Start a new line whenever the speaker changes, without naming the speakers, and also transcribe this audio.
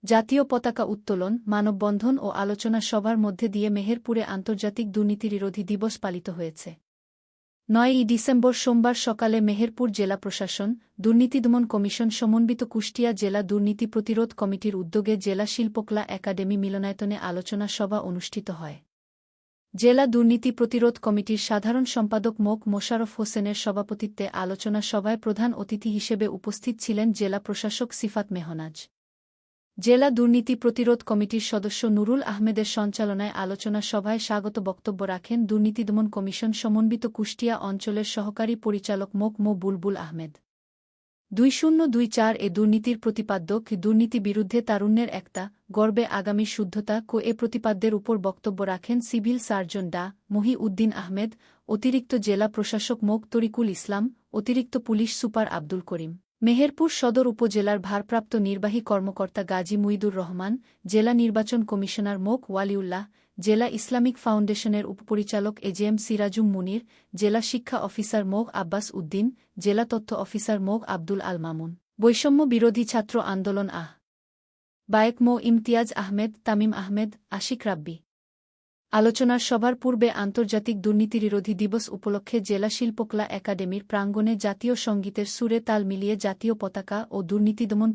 জাতীয় পতাকা উত্তোলন, মানববন্ধন ও আলোচনা সভার মধ্যে দিয়ে মেহেরপুরে আন্তর্জাতিক দুর্নীতিবিরোধী দিবস পালিত হয়েছে। ৯ই ডিসেম্বর সোমবার সকালে মেহেরপুর জেলা প্রশাসন, দুর্নীতি দমন কমিশন সমন্বিত কুষ্টিয়া জেলা দুর্নীতি প্রতিরোধ কমিটির উদ্যোগে জেলা শিল্পকলা একাডেমি মিলনায়তনে আলোচনা সভা অনুষ্ঠিত হয়। জেলা দুর্নীতি প্রতিরোধ কমিটির সাধারণ সম্পাদক মোশাররফ হোসেনের সভাপতিত্বে আলোচনা সভায় প্রধান অতিথি হিসেবে উপস্থিত ছিলেন জেলা প্রশাসক সিফাত মেহনাজ। জেলা দুর্নীতি প্রতিরোধ কমিটির সদস্য নুরুল আহমেদের সঞ্চালনায় আলোচনা সভায় স্বাগত বক্তব্য রাখেন দুর্নীতি দমন কমিশন সমন্বিত কুষ্টিয়া অঞ্চলের সহকারী পরিচালক মো বুলবুল আহমেদ। 2024 দুর্নীতির প্রতিপাদ্যক দুর্নীতি বিরুদ্ধে তারুণ্যের একতা, গর্বে আগামী শুদ্ধতা এ প্রতিপাদ্যের উপর বক্তব্য রাখেন সিভিল সার্জন ডা. মহিউদ্দিন আহমেদ, অতিরিক্ত জেলা প্রশাসক তরিকুল ইসলাম, অতিরিক্ত পুলিশ সুপার আব্দুল করিম, মেহেরপুর সদর উপজেলার ভারপ্রাপ্ত নির্বাহী কর্মকর্তা গাজী মুইদুর রহমান, জেলা নির্বাচন কমিশনার ওয়ালিউল্লাহ, জেলা ইসলামিক ফাউন্ডেশনের উপপরিচালক এজেএম সিরাজুম মুনির, জেলা শিক্ষা অফিসার আব্বাস উদ্দিন, জেলা তথ্য অফিসার আব্দুল আল মামুন, বৈষম্য বিরোধী ছাত্র আন্দোলন বায়েক ইমতিয়াজ আহমেদ, তামিম আহমেদ, আশিক রাব্বি। আলোচনার সভার পূর্বে আন্তর্জাতিক দুর্নীতিবিরোধী দিবস উপলক্ষে জেলা শিল্পকলা একাডেমির প্রাঙ্গণে জাতীয় সংগীতের সুরে তাল মিলিয়ে জাতীয় পতাকা ও দুর্নীতি দমন